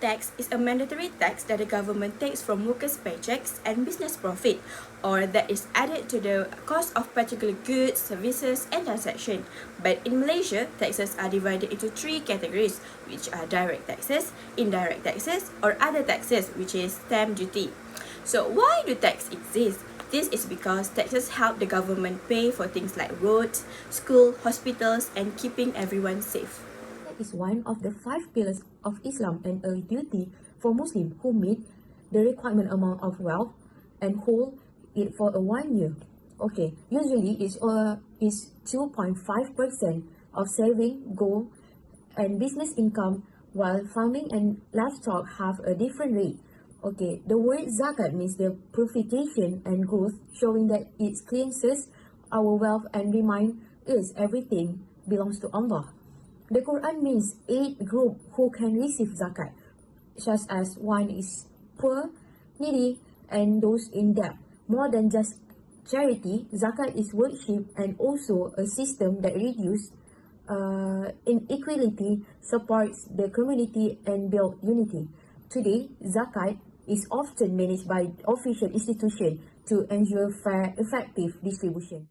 tax is a mandatory tax that the government takes from workers' paychecks and business profit, or that is added to the cost of particular goods, services, and transactions. But in Malaysia, taxes are divided into three categories, which are direct taxes, indirect taxes, or other taxes, which is stamp duty. So why do tax exist? This is because taxes help the government pay for things like roads, school, hospitals, and keeping everyone safe. Is one of the 5 pillars of Islam and a duty for Muslims who meet the requirement amount of wealth and hold it for 1 year. Okay, usually it's 2.5% of saving, gold, and business income, while farming and livestock have a different rate. Okay, the word zakat means the purification and growth, showing that it cleanses our wealth and remind us everything belongs to Allah. The Quran means 8 groups who can receive zakat, such as one is poor, needy, and those in debt. More than just charity, zakat is worship and also a system that reduces inequality, supports the community, and builds unity. Today, zakat is often managed by official institutions to ensure fair, effective distribution.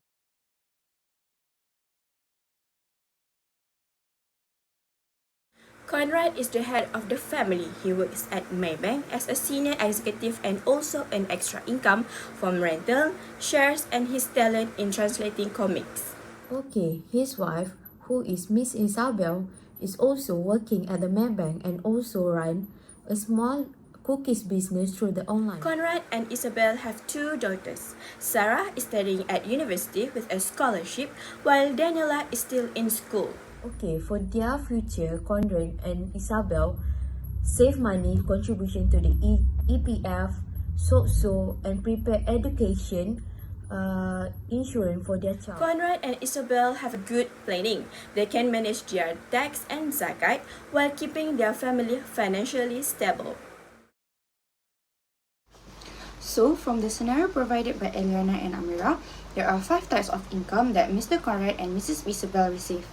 Conrad is the head of the family. He works at Maybank as a senior executive and also an extra income from rental, shares, and his talent in translating comics. Okay, his wife, who is Miss Isabel, is also working at the Maybank and also run a small cookies business through the online. Conrad and Isabel have 2 daughters. Sarah is studying at university with a scholarship, while Daniela is still in school. Okay, for their future, Conrad and Isabel save money contribution to the EPF, SOCSO, and prepare education insurance for their child. Conrad and Isabel have good planning. They can manage their tax and zakat while keeping their family financially stable. So, from the scenario provided by Eliana and Amira, there are 5 types of income that Mr. Conrad and Mrs. Isabel receive.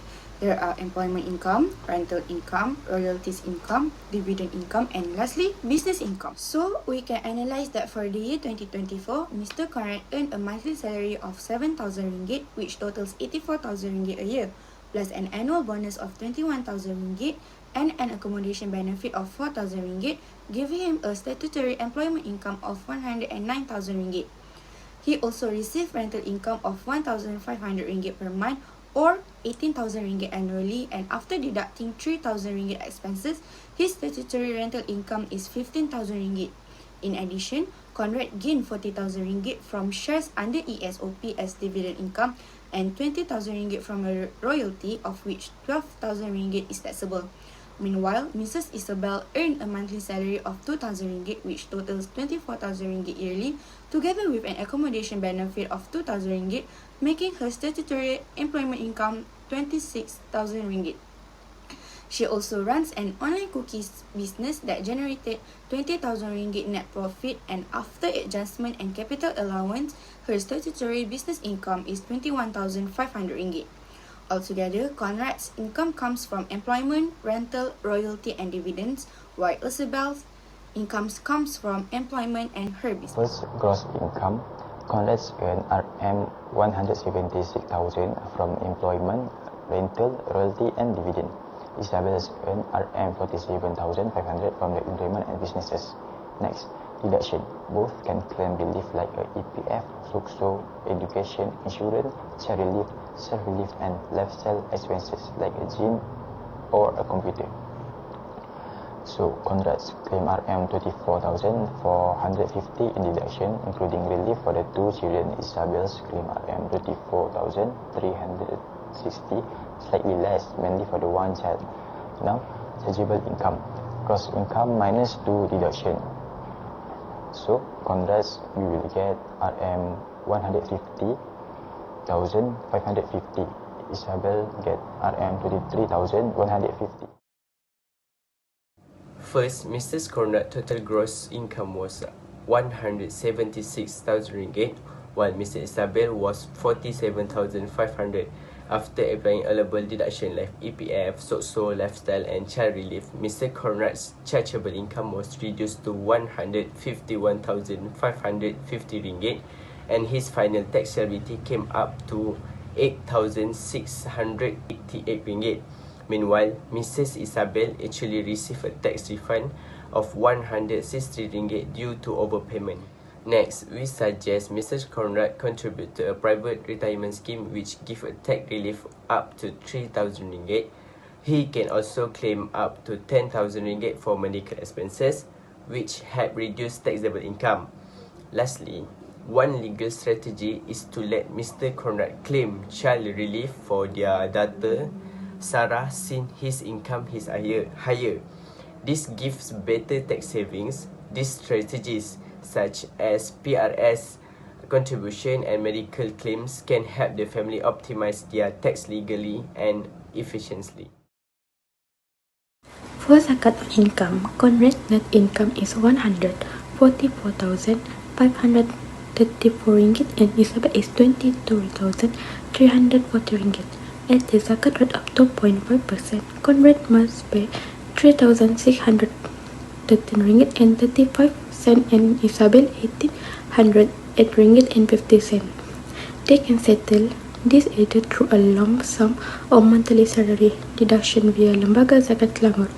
There are employment income, rental income, royalties income, dividend income, and lastly, business income. So, we can analyze that for the year 2024, Mr. Conrad earned a monthly salary of 7,000 ringgit, which totals 84,000 ringgit a year, plus an annual bonus of 21,000 ringgit and an accommodation benefit of 4,000 ringgit, giving him a statutory employment income of 109,000 ringgit. He also received rental income of 1,500 ringgit per month, or 18,000 ringgit annually, and after deducting 3,000 ringgit expenses, his statutory rental income is 15,000 ringgit. In addition, Conrad gained 40,000 ringgit from shares under ESOP as dividend income and 20,000 ringgit from a royalty, of which 12,000 ringgit is taxable. Meanwhile, Mrs. Isabel earned a monthly salary of 2,000 ringgit, which totals 24,000 ringgit yearly, together with an accommodation benefit of 2,000 ringgit, making her statutory employment income 26,000 ringgit. She also runs an online cookies business that generated 20,000 ringgit net profit, and after adjustment and capital allowance, her statutory business income is 21,500 ringgit. Altogether, Conrad's income comes from employment, rental, royalty, and dividends, while Isabel's income comes from employment and her business. First, gross income. Conrad's earned RM 176,000 from employment, rental, royalty, and dividend. Isabel's earned RM 47,500 from the employment and businesses. Next, deduction. Both can claim relief like a EPF, SOCSO, education, insurance, child relief, self-relief, and lifestyle expenses like a gym or a computer. So, Conrad's claim RM 24,450 in deduction, including relief for the 2 children. Isabel's claim RM 24,360, slightly less, mainly for the 1 child. Now, taxable income. Gross income minus 2 deduction. So, Conrad's we will get RM 150,550. Isabel get RM 23,150. First, Mr. Conrad's total gross income was 176,000 ringgit, while Mr. Isabel was 47,500. After applying allowable deduction like EPF, SOCSO, lifestyle and child relief, Mr. Conrad's chargeable income was reduced to RM151,550 and his final tax liability came up to RM8,688. Meanwhile, Mrs. Isabel actually received a tax refund of RM163 due to overpayment. Next, we suggest Mr. Conrad contribute to a private retirement scheme which give a tax relief up to RM3,000. He can also claim up to RM10,000 for medical expenses, which help reduce taxable income. Lastly, one legal strategy is to let Mr. Conrad claim child relief for their daughter, Sarah, since his income is higher. This gives better tax savings. These strategies such as PRS contribution and medical claims can help the family optimize their tax legally and efficiently. For zakat on income, Conrad's net income is RM144,534 and Isabel is RM22,340. At the zakat rate of 2.5%, Conrad must pay RM3,613.35 and Isabel RM1,808.50. They can settle this either through a lump sum or monthly salary deduction via Lembaga Zakat Selangor.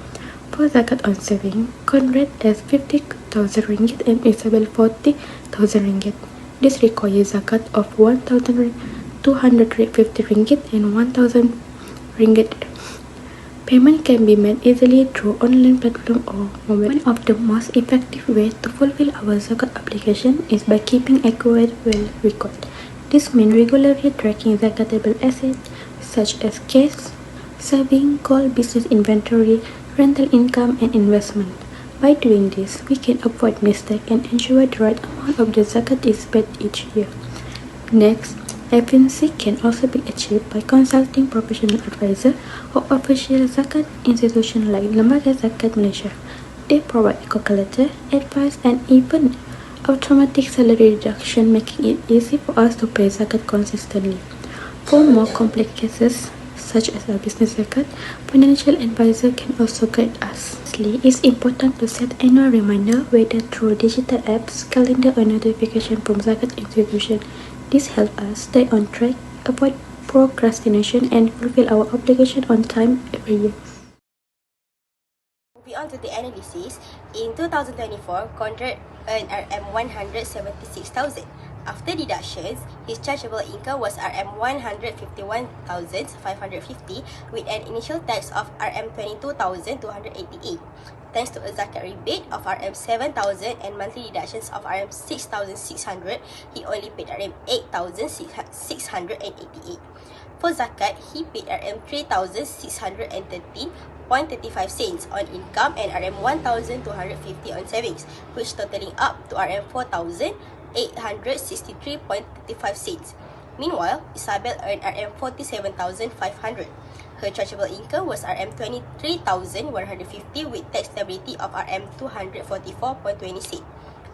For zakat on saving, Conrad has RM50,000 and Isabel RM40,000. This requires zakat of RM1,250 and RM1,000. Payment can be made easily through online platform or mobile. One of the most effective ways to fulfill our zakat obligation is by keeping accurate wealth record. This means regularly tracking zakatable assets such as cash, saving, gold, business inventory, rental income, and investment. By doing this, we can avoid mistakes and ensure the right amount of the zakat is paid each year. Next, efficiency can also be achieved by consulting professional advisor or official zakat institution like Lembaga Zakat Malaysia. They provide a calculator, advice, and even automatic salary deduction, making it easy for us to pay zakat consistently. For more complex cases, such as a business zakat, financial advisor can also guide us. Lastly, it's important to set annual reminder whether through digital apps, calendar, or notification from zakat institution. This helps us stay on track, avoid procrastination, and fulfill our obligation on time every year. Moving on to the analysis, in 2024, Conrad earned RM176,000. After deductions, his chargeable income was RM151,550 with an initial tax of RM22,288. Thanks to a zakat rebate of RM7,000 and monthly deductions of RM6,600, he only paid RM8,688. For zakat, he paid RM3,613.35 on income and RM1,250 on savings, which totaling up to RM4,863.35. Meanwhile, Isabel earned RM47,500. Her chargeable income was RM23,150 with tax liability of RM244.26.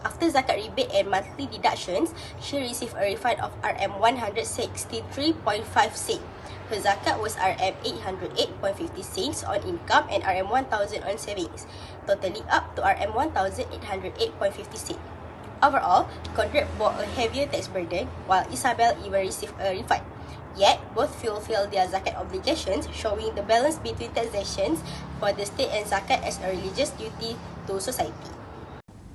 After zakat rebate and monthly deductions, she received a refund of RM163.5. Her zakat was RM808.50 on income and RM1,000 on savings, totaling up to RM1,808.50. Overall, Conrad bore a heavier tax burden, while Isabel even received a refund. Yet, both fulfill their zakat obligations, showing the balance between taxations for the state and zakat as a religious duty to society.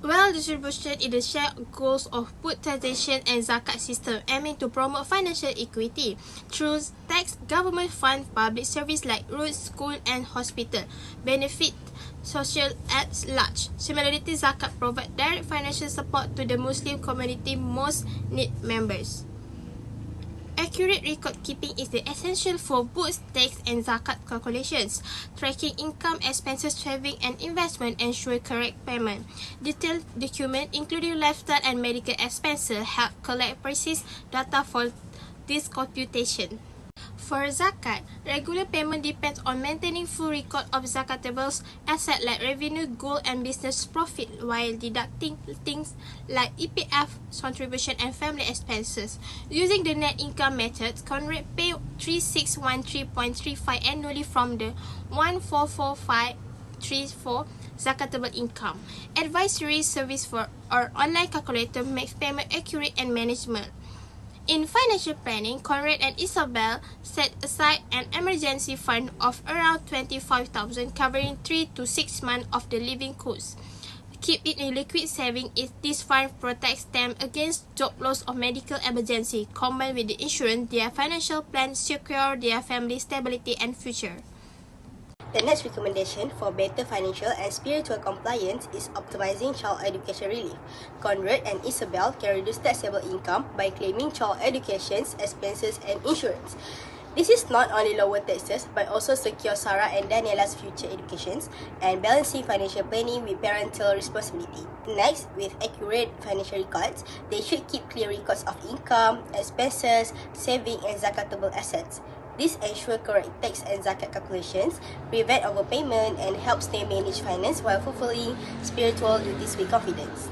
Well distribution is the shared goals of both taxation and zakat system, aiming to promote financial equity. Through tax, government fund public service like roads, school, and hospital, benefit social at large. Similarly, zakat provide direct financial support to the Muslim community most need members. Accurate record keeping is the essential for both tax and zakat calculations. Tracking income, expenses, saving, and investment ensure correct payment. Detailed document, including lifestyle and medical expenses, help collect precise data for this computation. For zakat, regular payment depends on maintaining full record of zakatables assets like revenue, gold and business profit while deducting things like EPF contribution and family expenses. Using the net income method, Conrad paid 3613.35 annually from the 144534 zakatable income. Advisory service for our online calculator makes payment accurate and management. In financial planning, Conrad and Isabel set aside an emergency fund of around 25,000 covering 3 to 6 months of the living costs. Keep it in liquid saving if this fund protects them against job loss or medical emergency. Combined with the insurance, their financial plan secure their family stability and future. The next recommendation for better financial and spiritual compliance is optimizing child education relief. Conrad and Isabel can reduce taxable income by claiming child education expenses and insurance. This is not only lower taxes but also secure Sarah and Daniela's future educations and balancing financial planning with parental responsibility. Next, with accurate financial records, they should keep clear records of income, expenses, saving and zakatable assets. This ensures correct tax and zakat calculations, prevent overpayment, and helps them manage finance while fulfilling spiritual duties with confidence.